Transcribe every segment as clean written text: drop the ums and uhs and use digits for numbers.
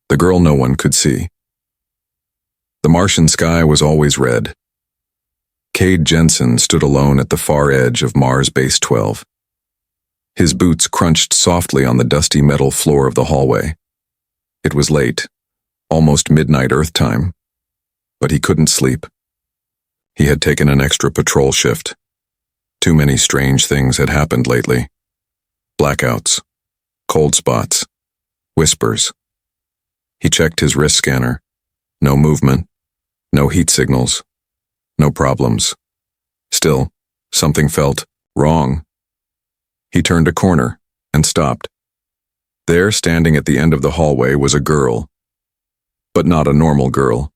The girl no one could see. The Martian sky was always red. Cade Jensen stood alone at the far edge of Mars Base 12. His boots crunched softly on the dusty metal floor of the hallway. It was late, almost midnight Earth time, but he couldn't sleep. He had taken an extra patrol shift. Too many strange things had happened lately. Blackouts, cold spots, whispers. He checked his wrist scanner. No movement, no heat signals, no problems. Still, something felt wrong. He turned a corner and stopped. There, standing at the end of the hallway, was a girl. But not a normal girl.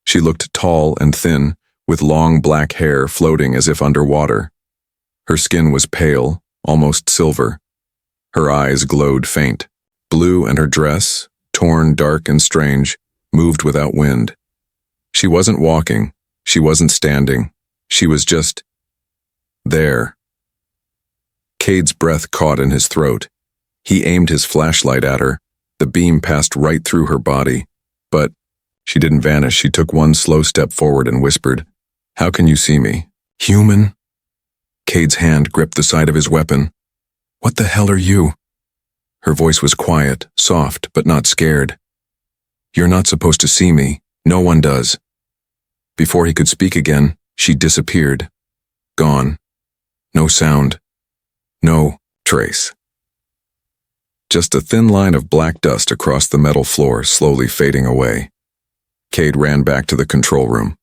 She looked tall and thin, with long black hair floating as if underwater. Her skin was pale, almost silver. Her eyes glowed faint, blue, and her dress, torn, dark, and strange, moved without wind. She wasn't walking, she wasn't standing, she was just there. Cade's breath caught in his throat. He aimed his flashlight at her. The beam passed right through her body. But she didn't vanish. She took one slow step forward and whispered, "How can you see me? Human?" Cade's hand gripped the side of his weapon. "What the hell are you?" Her voice was quiet, soft, but not scared. "You're not supposed to see me. No one does." Before he could speak again, she disappeared. Gone. No sound. No trace. Just a thin line of black dust across the metal floor, slowly fading away. Cade ran back to the control room.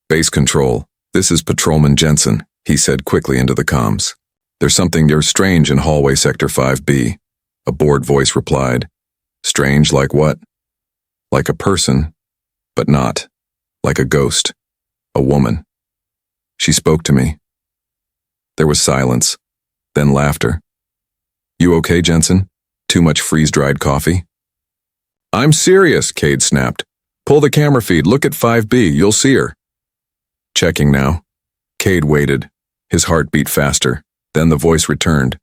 "Base control, this is Patrolman Jensen," he said quickly into the comms. "There's something strange in hallway sector 5B. A bored voice replied. "Strange like what?" "Like a person, but not. Like a ghost. A woman. She spoke to me." There was silence, then laughter. "You okay, Jensen? Too much freeze-dried coffee?" "I'm serious," Cade snapped. "Pull the camera feed, look at 5B, you'll see her." Checking now. Cade waited. His heart beat faster. Then the voice returned.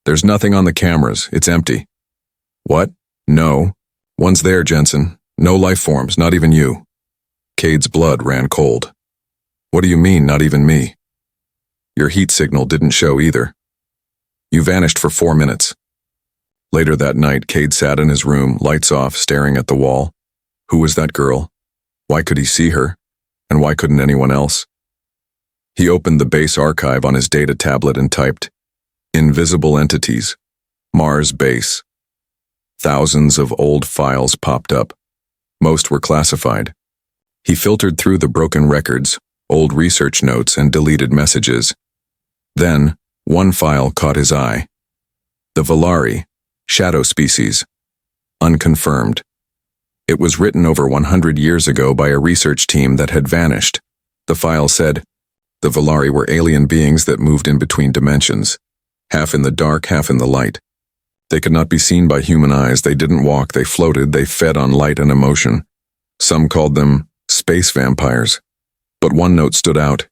"There's nothing on the cameras, it's empty." "What? No. One's there, Jensen. No life forms, not even you." Cade's blood ran cold. "What do you mean, not even me?" "Your heat signal didn't show either. You vanished for 4 minutes." Later that night, Cade sat in his room, lights off, staring at the wall. Who was that girl? Why could he see her? And why couldn't anyone else? He opened the base archive on his data tablet and typed, "Invisible entities. Mars base." Thousands of old files popped up. Most were classified. He filtered through the broken records, old research notes, and deleted messages. Then, one file caught his eye. The Volari, shadow species. Unconfirmed. It was written over 100 years ago by a research team that had vanished. The file said, the Volari were alien beings that moved in between dimensions, half in the dark, half in the light. They could not be seen by human eyes, they didn't walk, they floated, they fed on light and emotion. Some called them space vampires. But one note stood out.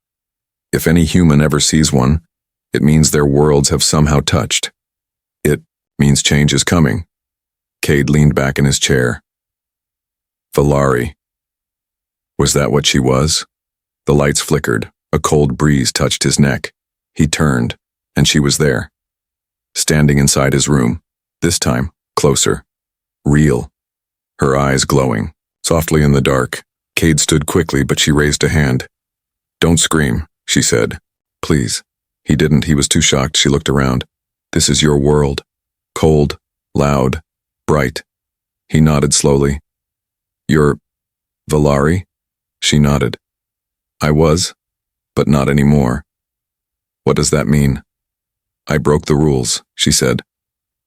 If any human ever sees one, it means their worlds have somehow touched. It means change is coming. Cade leaned back in his chair. Volari. Was that what she was? The lights flickered. A cold breeze touched his neck. He turned, and she was there. Standing inside his room. This time, closer. Real. Her eyes glowing. Softly in the dark. Cade stood quickly, but she raised a hand. "Don't scream," she said. "Please." He didn't. He was too shocked. She looked around. "This is your world. Cold, loud, bright." He nodded slowly. "You're Volari?" She nodded. "I was, but not anymore." "What does that mean?" "I broke the rules," she said.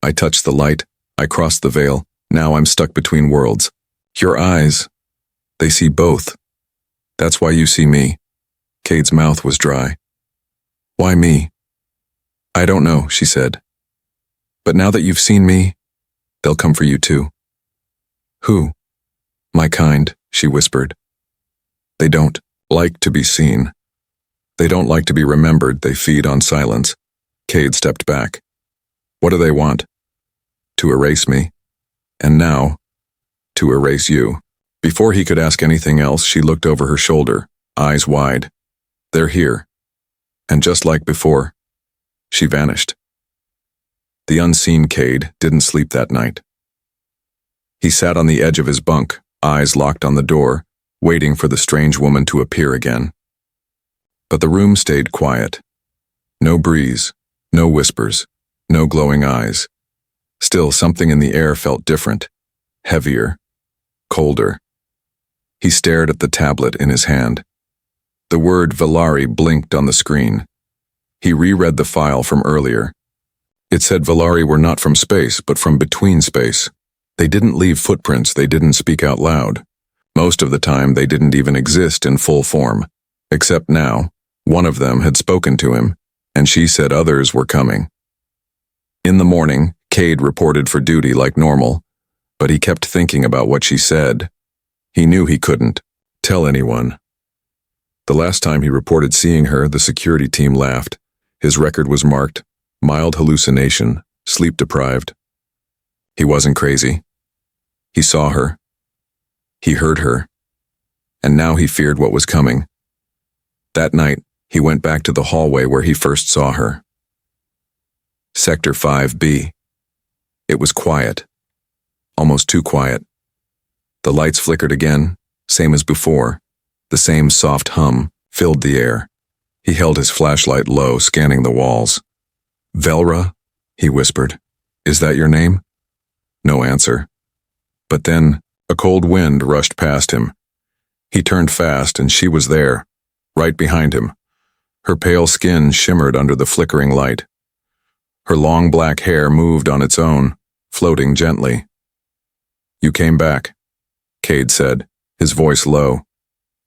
"I touched the light. I crossed the veil. Now I'm stuck between worlds. Your eyes, they see both. That's why you see me." Cade's mouth was dry. "Why me?" "I don't know," she said. "But now that you've seen me, they'll come for you too." "Who?" "My kind," she whispered. "They don't like to be seen. They don't like to be remembered. They feed on silence." Cade stepped back. "What do they want?" "To erase me. And now, to erase you. Before he could ask anything else, she looked over her shoulder, eyes wide. They're here. And just like before, she vanished. The unseen Cade didn't sleep that night. He sat on the edge of his bunk, eyes locked on the door, waiting for the strange woman to appear again. But the room stayed quiet. No breeze, no whispers, no glowing eyes. Still, something in the air felt different, heavier, colder. He stared at the tablet in his hand. The word Valari blinked on the screen. He reread the file from earlier. It said Valari were not from space, but from between space. They didn't leave footprints, they didn't speak out loud. Most of the time, they didn't even exist in full form. Except now, one of them had spoken to him, and she said others were coming. In the morning, Cade reported for duty like normal, but he kept thinking about what she said. He knew he couldn't tell anyone. The last time he reported seeing her, the security team laughed. His record was marked, mild hallucination, sleep-deprived. He wasn't crazy. He saw her. He heard her. And now he feared what was coming. That night, he went back to the hallway where he first saw her. Sector 5B. It was quiet. Almost too quiet. The lights flickered again, same as before. The same soft hum filled the air. He held his flashlight low, scanning the walls. "Velra," he whispered. "Is that your name?" No answer. But then, a cold wind rushed past him. He turned fast, and she was there, right behind him. Her pale skin shimmered under the flickering light. Her long black hair moved on its own, floating gently. "You came back," Cade said, his voice low.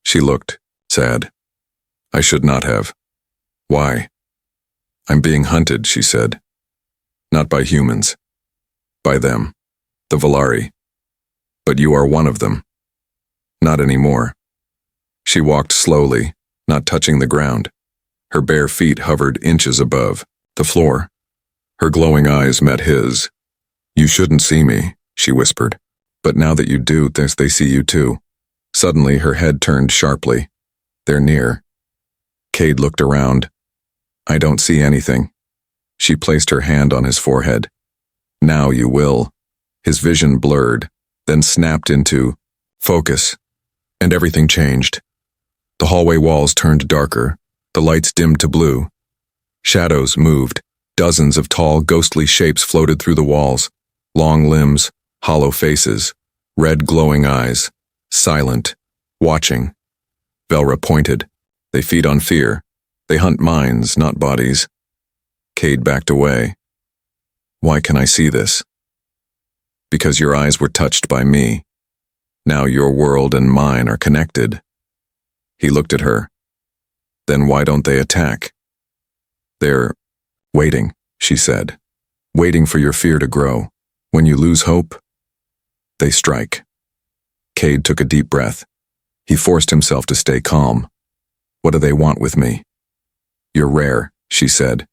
She looked, sad. "I should not have." "Why?" "I'm being hunted," she said. "Not by humans. By them. The Valari. But you are one of them." "Not anymore." She walked slowly, not touching the ground. Her bare feet hovered inches above the floor. Her glowing eyes met his. "You shouldn't see me," she whispered. "But now that you do, they see you too." Suddenly, her head turned sharply. "They're near." Cade looked around. "I don't see anything." She placed her hand on his forehead. "Now you will." His vision blurred, then snapped into focus, and everything changed. The hallway walls turned darker, the lights dimmed to blue. Shadows moved, dozens of tall, ghostly shapes floated through the walls, long limbs, hollow faces, red glowing eyes, silent, watching. Velra pointed. "They feed on fear. They hunt minds, not bodies." Cade backed away. "Why can I see this?" "Because your eyes were touched by me. Now your world and mine are connected." He looked at her. "Then why don't they attack?" "They're waiting," she said. "Waiting for your fear to grow. When you lose hope, they strike." Cade took a deep breath. He forced himself to stay calm. "What do they want with me?" "You're rare," she said.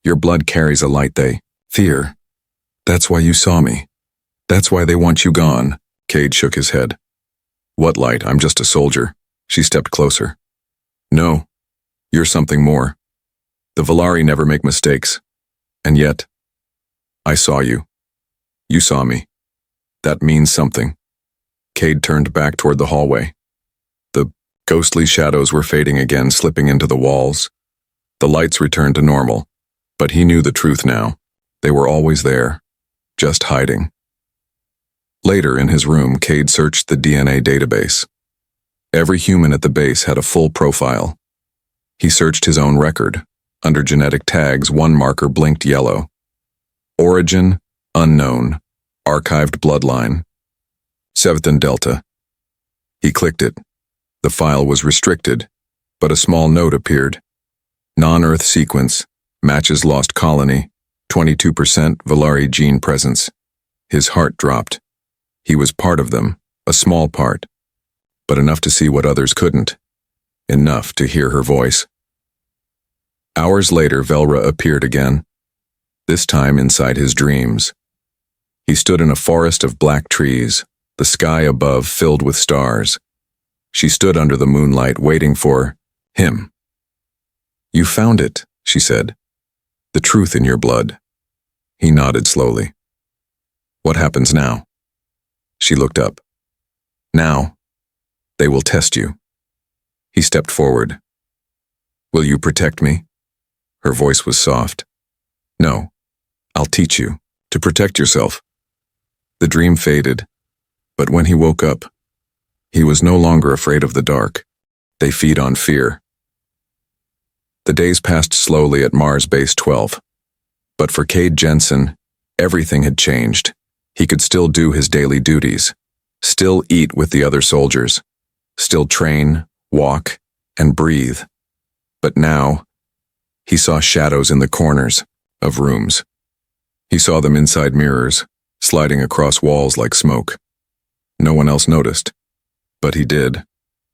"Your blood carries a light they fear. That's why you saw me. That's why they want you gone." Cade shook his head. "What light? I'm just a soldier." She stepped closer. "No, you're something more. The Valari never make mistakes. And yet, I saw you. You saw me. That means something." Cade turned back toward the hallway. The ghostly shadows were fading again, slipping into the walls. The lights returned to normal, but he knew the truth now. They were always there, just hiding. Later in his room, Cade searched the DNA database. Every human at the base had a full profile. He searched his own record. Under genetic tags, one marker blinked yellow. Origin, unknown. Archived bloodline. 7th and Delta. He clicked it. The file was restricted, but a small note appeared. Non-Earth sequence, matches lost colony, 22% Valari gene presence. His heart dropped. He was part of them, a small part, but enough to see what others couldn't. Enough to hear her voice. Hours later, Velra appeared again, this time inside his dreams. He stood in a forest of black trees, the sky above filled with stars. She stood under the moonlight, waiting for him. "You found it," she said. "The truth in your blood." He nodded slowly. "What happens now?" She looked up. "Now, they will test you." He stepped forward. "Will you protect me?" Her voice was soft. "No, I'll teach you to protect yourself." The dream faded, but when he woke up, he was no longer afraid of the dark. They feed on fear. The days passed slowly at Mars Base 12. But for Cade Jensen, everything had changed. He could still do his daily duties, still eat with the other soldiers, still train, walk, and breathe. But now, he saw shadows in the corners of rooms. He saw them inside mirrors, sliding across walls like smoke. No one else noticed, but he did,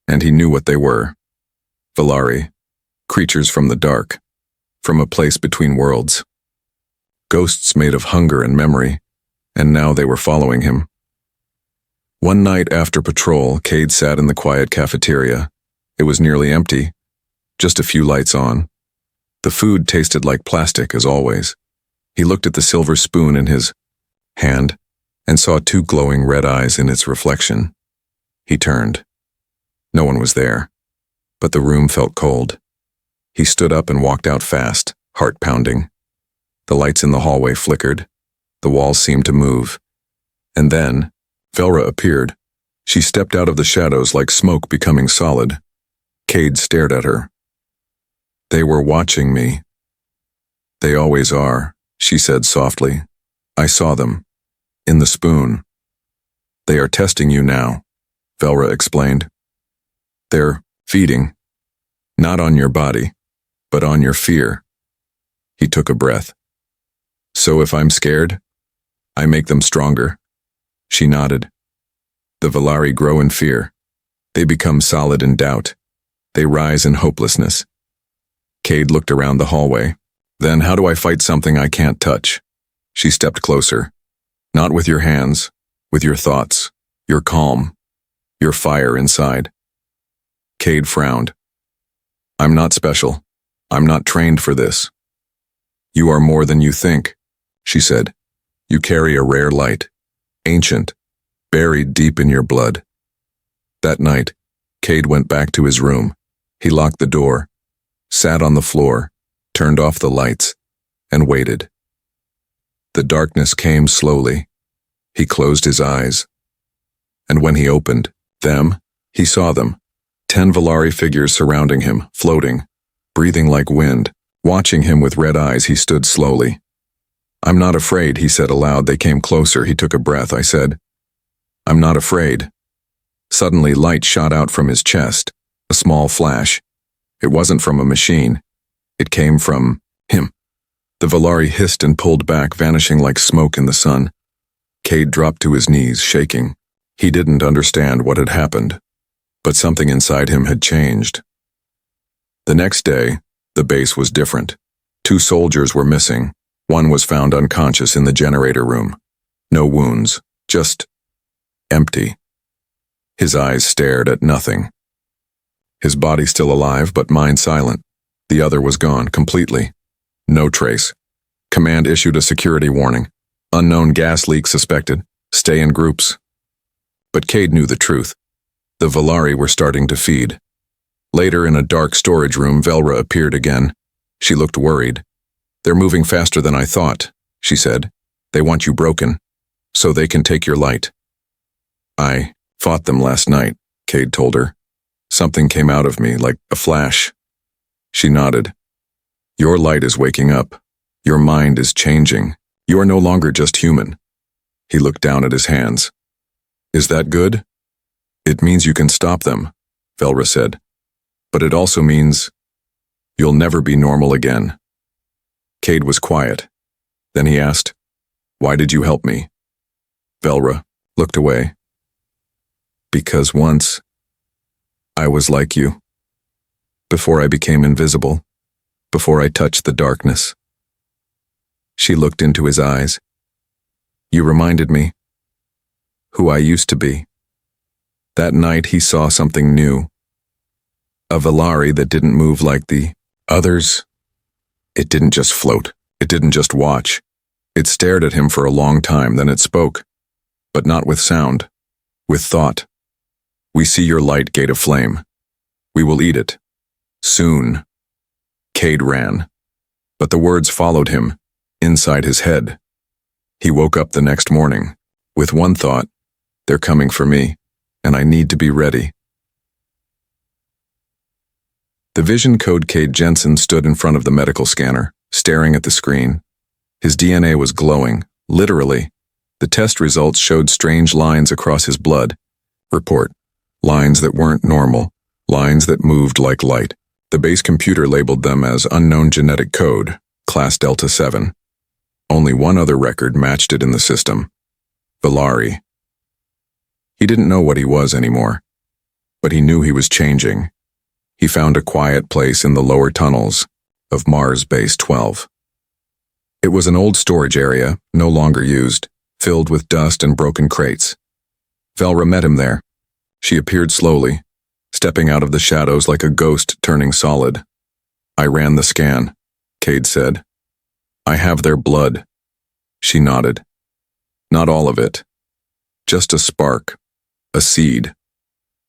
and he knew what they were. Valari, creatures from the dark, from a place between worlds. Ghosts made of hunger and memory, and now they were following him. One night after patrol, Cade sat in the quiet cafeteria. It was nearly empty, just a few lights on. The food tasted like plastic, as always. He looked at the silver spoon in his hand and saw two glowing red eyes in its reflection. He turned. No one was there, but the room felt cold. He stood up and walked out fast, heart pounding. The lights in the hallway flickered. The walls seemed to move. And then, Velra appeared. She stepped out of the shadows like smoke becoming solid. Cade stared at her. "They were watching me." "They always are," she said softly. "I saw them. In the spoon." "They are testing you now," Velra explained. "They're feeding. Not on your body, but on your fear." He took a breath. "So if I'm scared, I make them stronger." She nodded. "The Valari grow in fear. They become solid in doubt. They rise in hopelessness." Cade looked around the hallway. "Then how do I fight something I can't touch?" She stepped closer. "Not with your hands, with your thoughts, your calm, your fire inside." Cade frowned. "I'm not special. I'm not trained for this." "You are more than you think," she said. "You carry a rare light, ancient, buried deep in your blood." That night, Cade went back to his room. He locked the door, sat on the floor, turned off the lights, and waited. The darkness came slowly. He closed his eyes. And when he opened them, he saw them. 10 Valari figures surrounding him, floating, breathing like wind. Watching him with red eyes, he stood slowly. "I'm not afraid," he said aloud. They came closer. He took a breath. I said, "I'm not afraid." Suddenly, light shot out from his chest, a small flash. It wasn't from a machine. It came from him. The Valari hissed and pulled back, vanishing like smoke in the sun. Cade dropped to his knees, shaking. He didn't understand what had happened, but something inside him had changed. The next day, the base was different. 2 soldiers were missing. One was found unconscious in the generator room. No wounds, just empty. His eyes stared at nothing. His body still alive, but mind silent. The other was gone, completely. No trace. Command issued a security warning. Unknown gas leak suspected. Stay in groups. But Cade knew the truth. The Valari were starting to feed. Later, in a dark storage room, Velra appeared again. She looked worried. "They're moving faster than I thought," she said. "They want you broken, so they can take your light." "I fought them last night," Cade told her. "Something came out of me, like a flash." She nodded. "Your light is waking up. Your mind is changing. You are no longer just human." He looked down at his hands. "Is that good?" "It means you can stop them," Velra said. "But it also means you'll never be normal again." Cade was quiet. Then he asked, "Why did you help me?" Velra looked away. "Because once, I was like you. Before I became invisible, before I touched the darkness." She looked into his eyes. "You reminded me." who I used to be. That night he saw something new. A Valari that didn't move like the others. It didn't just float. It didn't just watch. It stared at him for a long time, then it spoke. But not with sound. With thought. We see your light, gate of flame. We will eat it. Soon. Cade ran. But the words followed him, inside his head. He woke up the next morning, with one thought: they're coming for me, and I need to be ready. The vision code Cade Jensen stood in front of the medical scanner, staring at the screen. His DNA was glowing, literally. The test results showed strange lines across his blood. Report. Lines that weren't normal. Lines that moved like light. The base computer labeled them as unknown genetic code, class Delta 7. Only one other record matched it in the system. Valari. He didn't know what he was anymore, but he knew he was changing. He found a quiet place in the lower tunnels of Mars Base 12. It was an old storage area, no longer used, filled with dust and broken crates. Velra met him there. She appeared slowly, stepping out of the shadows like a ghost turning solid. I ran the scan, Cade said. I have their blood. She nodded. Not all of it. Just a spark, a seed.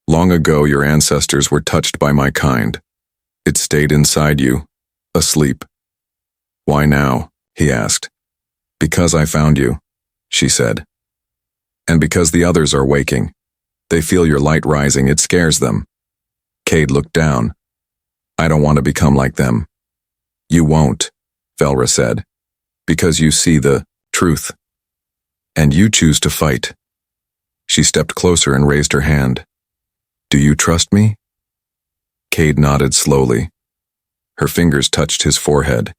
Long ago your ancestors were touched by my kind. It stayed inside you, asleep. Why now? He asked. Because I found you, she said. And because the others are waking. They feel your light rising, it scares them. Cade looked down. I don't want to become like them. You won't, Velra said, because you see the truth. And you choose to fight. She stepped closer and raised her hand. Do you trust me? Cade nodded slowly. Her fingers touched his forehead.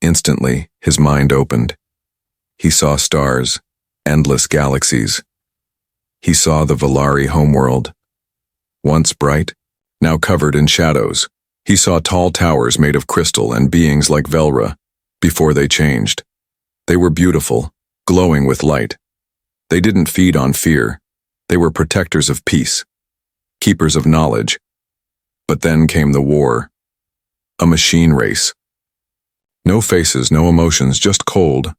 Instantly, his mind opened. He saw stars, endless galaxies. He saw the Valari homeworld. Once bright, now covered in shadows. He saw tall towers made of crystal and beings like Velra, before they changed. They were beautiful, glowing with light. They didn't feed on fear. They were protectors of peace, keepers of knowledge. But then came the war. A machine race. No faces, no emotions, just cold.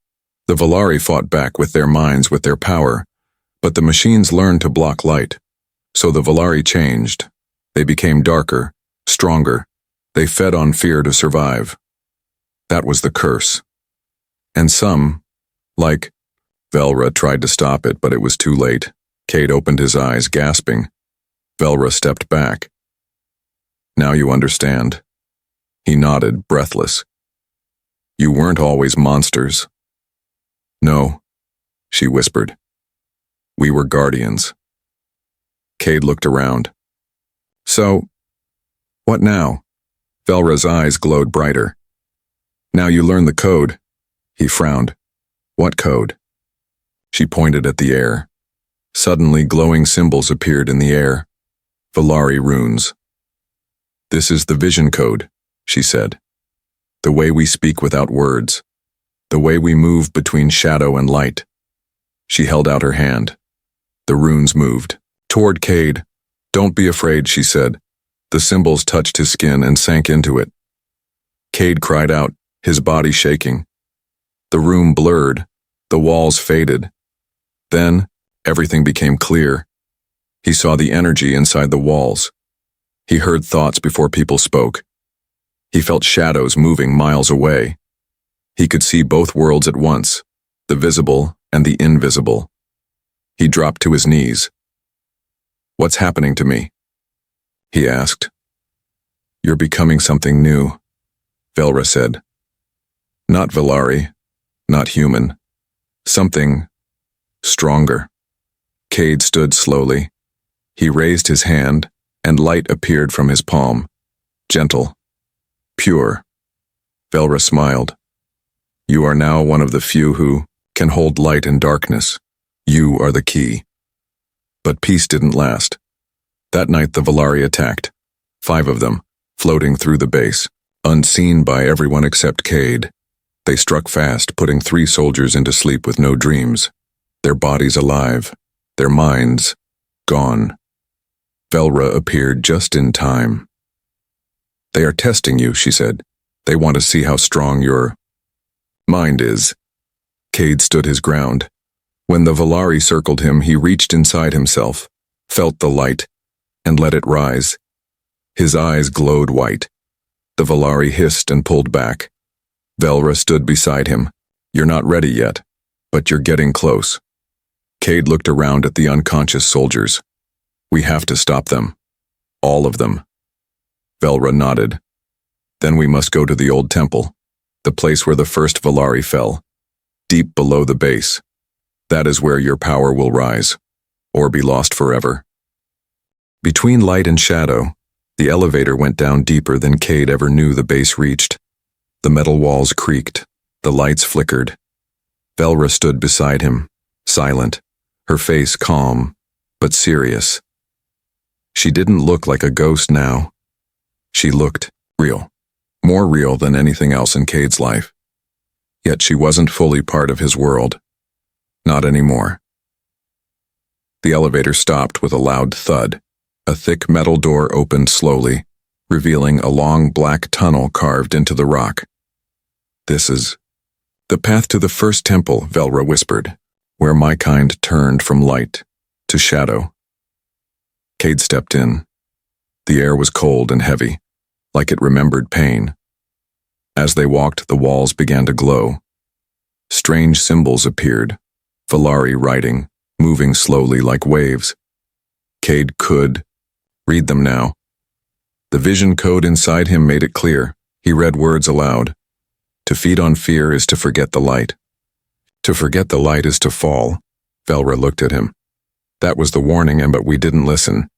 The Valari fought back with their minds, with their power. But the machines learned to block light. So the Valari changed. They became darker, stronger. They fed on fear to survive. That was the curse. And some, like Velra, tried to stop it, but it was too late. Cade opened his eyes, gasping. Velra stepped back. Now you understand. He nodded, breathless. You weren't always monsters. No, she whispered. We were guardians. Cade looked around. So, what now? Velra's eyes glowed brighter. Now you learn the code. He frowned. What code? She pointed at the air. Suddenly, glowing symbols appeared in the air. Valari runes. This is the vision code, she said. The way we speak without words. The way we move between shadow and light. She held out her hand. The runes moved. Toward Cade. Don't be afraid, she said. The symbols touched his skin and sank into it. Cade cried out, his body shaking. The room blurred. The walls faded. Then, everything became clear. He saw the energy inside the walls. He heard thoughts before people spoke. He felt shadows moving miles away. He could see both worlds at once, the visible and the invisible. He dropped to his knees. What's happening to me? He asked. You're becoming something new, Velra said. Not Valari, not human. Something stronger. Cade stood slowly. He raised his hand, and light appeared from his palm. Gentle. Pure. Velra smiled. You are now one of the few who can hold light in darkness. You are the key. But peace didn't last. That night the Valari attacked. 5 of them, floating through the base, unseen by everyone except Cade. They struck fast, putting 3 soldiers into sleep with no dreams, their bodies alive, their minds gone. Velra appeared just in time. "They are testing you," she said. "They want to see how strong your mind is." Cade stood his ground. When the Valari circled him, he reached inside himself, felt the light, and let it rise. His eyes glowed white. The Valari hissed and pulled back. Velra stood beside him. "You're not ready yet, but you're getting close." Cade looked around at the unconscious soldiers. "We have to stop them. All of them." Velra nodded. "Then we must go to the old temple, the place where the first Valari fell, deep below the base. That is where your power will rise, or be lost forever." Between light and shadow, the elevator went down deeper than Cade ever knew the base reached. The metal walls creaked, the lights flickered. Velra stood beside him, silent, her face calm, but serious. She didn't look like a ghost now. She looked real, more real than anything else in Cade's life. Yet she wasn't fully part of his world. Not anymore. The elevator stopped with a loud thud. A thick metal door opened slowly, revealing a long black tunnel carved into the rock. "This is the path to the first temple," Velra whispered, "where my kind turned from light to shadow." Cade stepped in. The air was cold and heavy, like it remembered pain. As they walked, the walls began to glow. Strange symbols appeared, Valari writing, moving slowly like waves. Cade could read them now. The vision code inside him made it clear. He read words aloud. "To feed on fear is to forget the light. To forget the light is to fall." Velra looked at him. "That was the warning, but we didn't listen."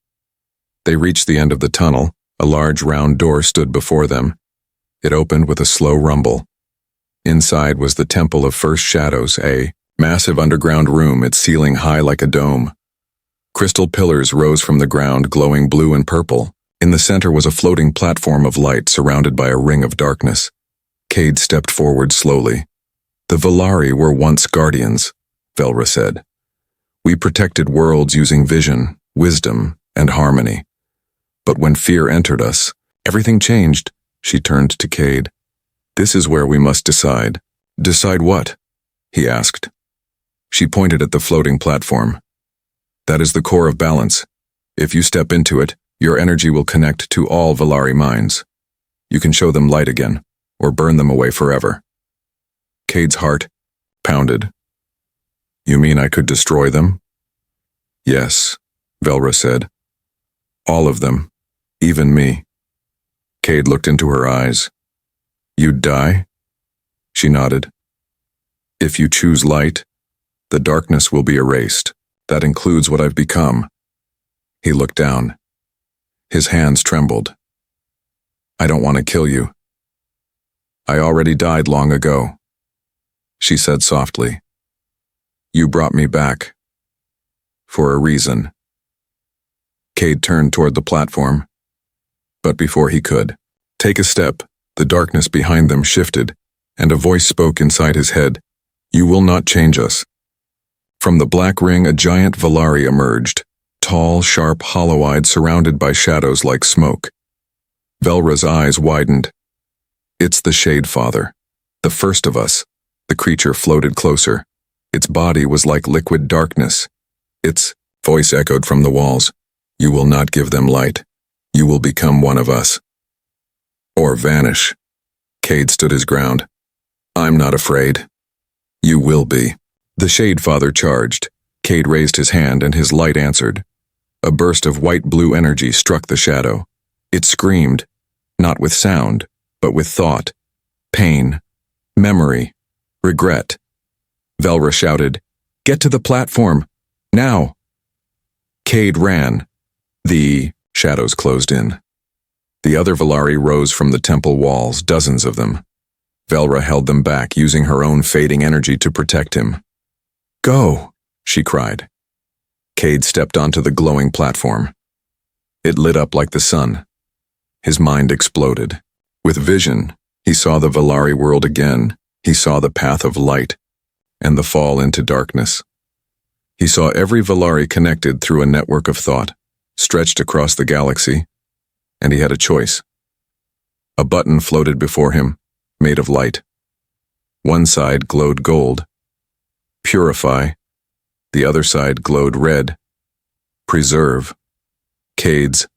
They reached the end of the tunnel. A large round door stood before them. It opened with a slow rumble. Inside was the Temple of First Shadows, a massive underground room, its ceiling high like a dome. Crystal pillars rose from the ground, glowing blue and purple. In the center was a floating platform of light surrounded by a ring of darkness. Cade stepped forward slowly. "The Valari were once guardians," Velra said. "We protected worlds using vision, wisdom, and harmony. But when fear entered us, everything changed." She turned to Cade. "This is where we must decide." "Decide what?" he asked. She pointed at the floating platform. "That is the core of balance. If you step into it, your energy will connect to all Valari minds. You can show them light again, or burn them away forever." Cade's heart pounded. "You mean I could destroy them?" "Yes," Velra said. "All of them, even me." Cade looked into her eyes. "You'd die?" She nodded. "If you choose light, the darkness will be erased. That includes what I've become." He looked down. His hands trembled. "I don't want to kill you. I already died long ago," she said softly. "You brought me back. For a reason." Cade turned toward the platform. But before he could take a step, the darkness behind them shifted, and a voice spoke inside his head. "You will not change us." From the black ring, a giant Valari emerged, tall, sharp, hollow-eyed, surrounded by shadows like smoke. Velra's eyes widened. "It's the Shade Father, the first of us." The creature floated closer. Its body was like liquid darkness. Its voice echoed from the walls. "You will not give them light. You will become one of us. Or vanish." Cade stood his ground. "I'm not afraid. You will be." The Shade Father charged. Cade raised his hand and his light answered. A burst of white-blue energy struck the shadow. It screamed, not with sound, but with thought, pain, memory, regret. Velra shouted, "Get to the platform, now!" Cade ran. The shadows closed in. The other Valari rose from the temple walls, dozens of them. Velra held them back, using her own fading energy to protect him. "Go!" she cried. Cade stepped onto the glowing platform. It lit up like the sun. His mind exploded. With vision, he saw the Valari world again. He saw the path of light and the fall into darkness. He saw every Valari connected through a network of thought, stretched across the galaxy, and he had a choice. A button floated before him, made of light. One side glowed gold. Purify. The other side glowed red. Preserve. Cade's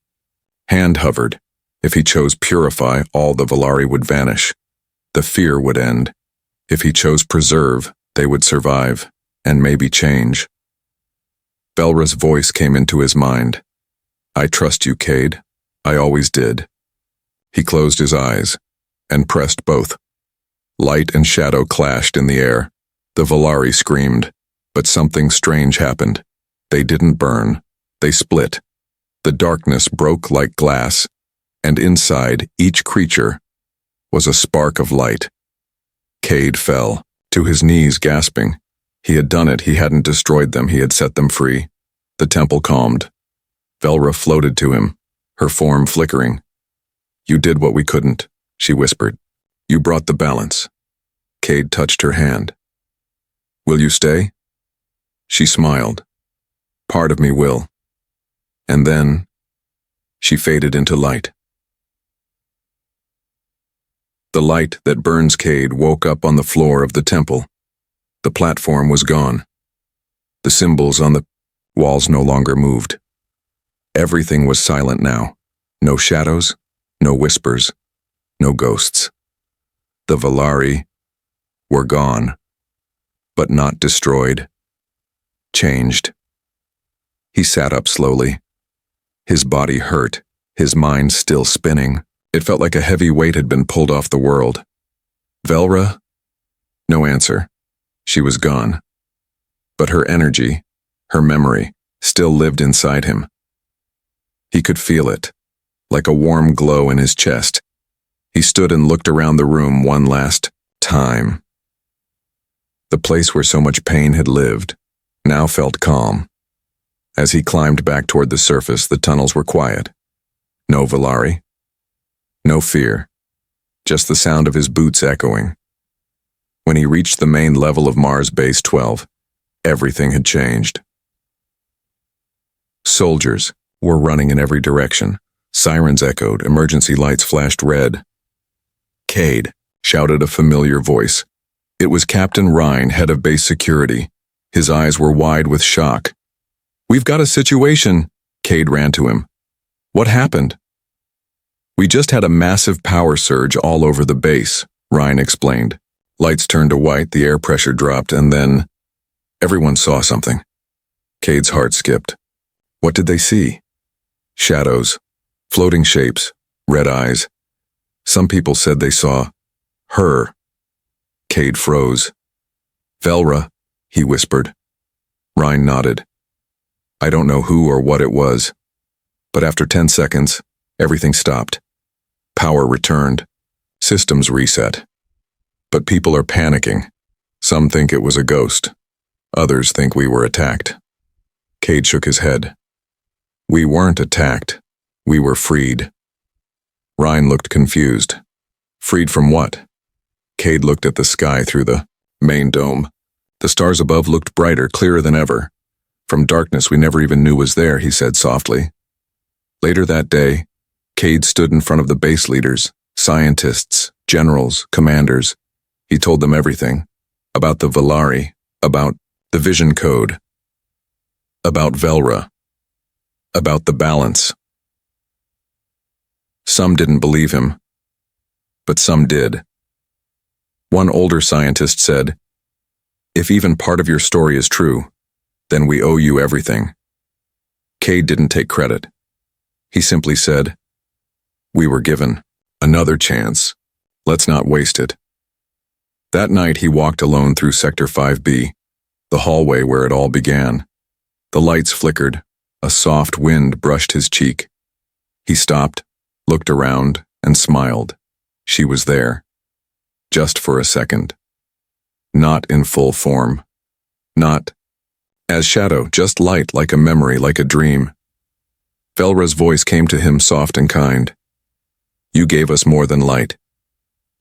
hand hovered. If he chose Purify, all the Valari would vanish. The fear would end. If he chose Preserve, they would survive, and maybe change. Velra's voice came into his mind. I trust you, Cade. I always did. He closed his eyes, and pressed both. Light and shadow clashed in the air. The Valari screamed, but something strange happened. They didn't burn. They split. The darkness broke like glass, and inside each creature was a spark of light. Cade fell, to his knees gasping. He had done it, he hadn't destroyed them, he had set them free. The temple calmed. Velra floated to him, her form flickering. You did what we couldn't, she whispered. You brought the balance. Cade touched her hand. Will you stay? She smiled. Part of me will. And then, she faded into light. The light that burns Cade woke up on the floor of the temple. The platform was gone. The symbols on the walls no longer moved. Everything was silent now. No shadows, no whispers, no ghosts. The Valari were gone, but not destroyed. Changed. He sat up slowly. His body hurt, his mind still spinning. It felt like a heavy weight had been pulled off the world. Velra? No answer. She was gone. But her energy, her memory, still lived inside him. He could feel it, like a warm glow in his chest. He stood and looked around the room one last time. The place where so much pain had lived now felt calm. As he climbed back toward the surface, the tunnels were quiet. No Valari. No fear. Just the sound of his boots echoing. When he reached the main level of Mars Base 12, everything had changed. Soldiers were running in every direction. Sirens echoed, emergency lights flashed red. Cade, shouted a familiar voice. It was Captain Ryan, head of base security. His eyes were wide with shock. We've got a situation, Cade ran to him. What happened? We just had a massive power surge all over the base, Ryan explained. Lights turned to white, the air pressure dropped, and then everyone saw something. Cade's heart skipped. What did they see? Shadows, floating shapes, red eyes. Some people said they saw her. Cade froze. Velra, he whispered. Ryan nodded. I don't know who or what it was, but after 10 seconds, everything stopped. Power returned. Systems reset. But people are panicking. Some think it was a ghost. Others think we were attacked. Cade shook his head. We weren't attacked. We were freed. Ryan looked confused. Freed from what? Cade looked at the sky through the main dome. The stars above looked brighter, clearer than ever. From darkness we never even knew was there, he said softly. Later that day, Cade stood in front of the base leaders, scientists, generals, commanders. He told them everything. About the Valari, about the vision code, about Velra, about the balance. Some didn't believe him, but some did. One older scientist said, if even part of your story is true, then we owe you everything. Cade didn't take credit. He simply said, we were given another chance. Let's not waste it. That night he walked alone through Sector 5B, the hallway where it all began. The lights flickered. A soft wind brushed his cheek. He stopped, looked around, and smiled. She was there. Just for a second. Not in full form. Not as shadow, just light, like a memory, like a dream. Velra's voice came to him soft and kind. You gave us more than light.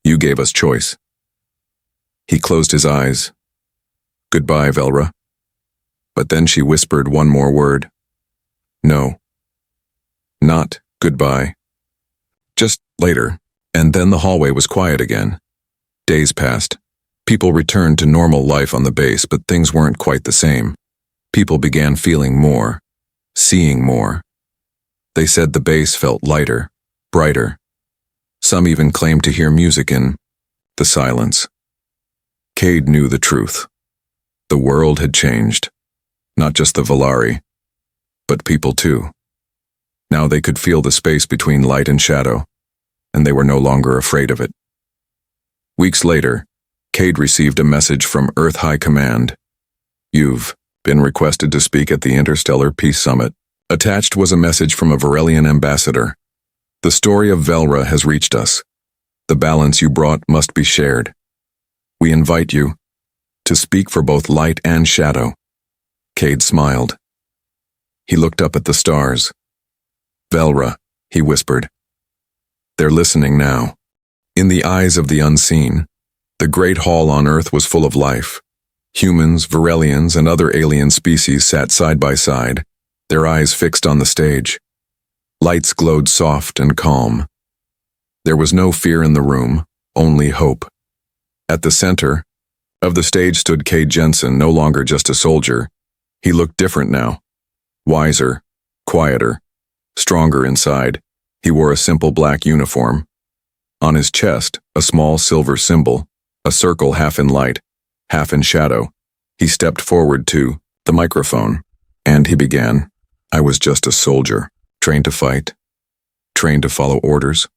You gave us choice. He closed his eyes. Goodbye, Velra. But then she whispered one more word. No. Not goodbye. Just later. And then the hallway was quiet again. Days passed. People returned to normal life on the base, but things weren't quite the same. People began feeling more, seeing more. They said the base felt lighter, brighter. Some even claimed to hear music in the silence. Cade knew the truth. The world had changed. Not just the Valari, but people too. Now they could feel the space between light and shadow, and they were no longer afraid of it. Weeks later, Cade received a message from Earth High Command. You've been requested to speak at the Interstellar Peace Summit. Attached was a message from a Varelian ambassador. The story of Velra has reached us. The balance you brought must be shared. We invite you to speak for both light and shadow. Cade smiled. He looked up at the stars. Velra, he whispered. They're listening now. In the eyes of the unseen, the great hall on Earth was full of life. Humans, Varelians, and other alien species sat side by side, their eyes fixed on the stage. Lights glowed soft and calm. There was no fear in the room, only hope. At the center of the stage stood Cade Jensen, no longer just a soldier. He looked different now. Wiser, quieter, stronger inside. He wore a simple black uniform. On his chest, a small silver symbol, a circle half in light, half in shadow. He stepped forward to the microphone, and he began. I was just a soldier, trained to fight, trained to follow orders.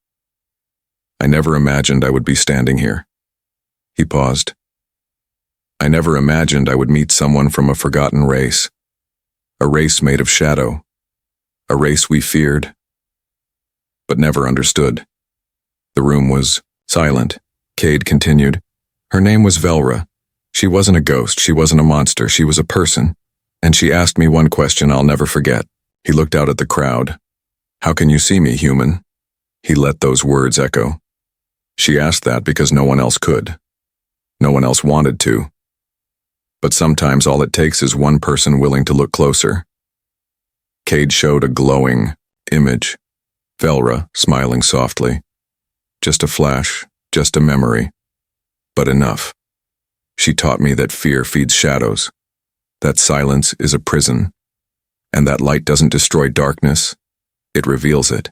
I never imagined I would be standing here. He paused. I never imagined I would meet someone from a forgotten race, a race made of shadow, a race we feared, but never understood. The room was silent. Cade continued. Her name was Velra. She wasn't a ghost, she wasn't a monster, she was a person. And she asked me one question I'll never forget. He looked out at the crowd. How can you see me, human? He let those words echo. She asked that because no one else could. No one else wanted to. But sometimes all it takes is one person willing to look closer. Cade showed a glowing image. Velra, smiling softly. Just a flash, just a memory. But enough. She taught me that fear feeds shadows, that silence is a prison, and that light doesn't destroy darkness, it reveals it.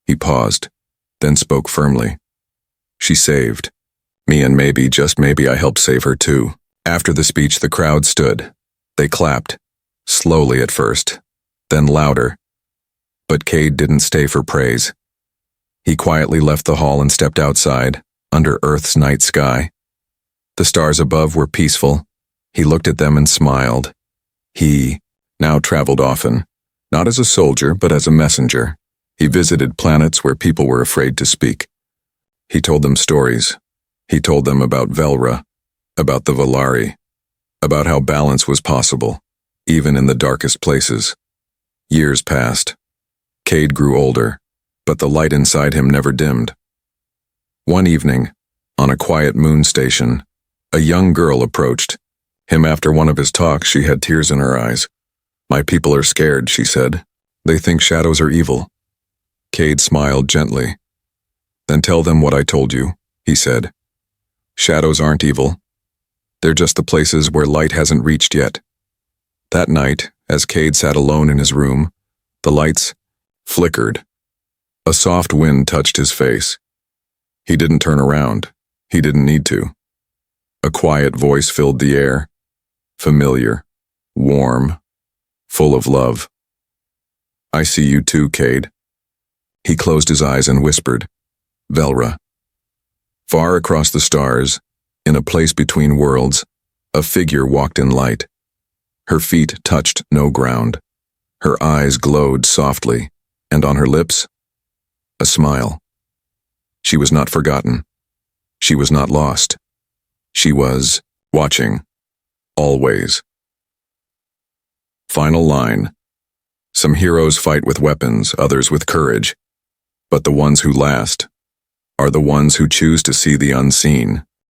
He paused, then spoke firmly. She saved me, and maybe, just maybe, I helped save her too. After the speech, the crowd stood. They clapped, slowly at first, then louder. But Cade didn't stay for praise. He quietly left the hall and stepped outside, under Earth's night sky. The stars above were peaceful. He looked at them and smiled. He now traveled often, not as a soldier, but as a messenger. He visited planets where people were afraid to speak. He told them stories. He told them about Velra, about the Valari, about how balance was possible, even in the darkest places. Years passed. Cade grew older, but the light inside him never dimmed. One evening, on a quiet moon station, a young girl approached him after one of his talks. She had tears in her eyes. My people are scared, she said. They think shadows are evil. Cade smiled gently. Then tell them what I told you, he said. Shadows aren't evil. They're just the places where light hasn't reached yet. That night, as Cade sat alone in his room, the lights flickered. A soft wind touched his face. He didn't turn around. He didn't need to. A quiet voice filled the air, familiar, warm, full of love. I see you too, Cade. He closed his eyes and whispered, Velra. Far across the stars, in a place between worlds, a figure walked in light. Her feet touched no ground. Her eyes glowed softly, and on her lips, a smile. She was not forgotten. She was not lost. She was watching, always. Final line. Some heroes fight with weapons, others with courage, but the ones who last are the ones who choose to see the unseen.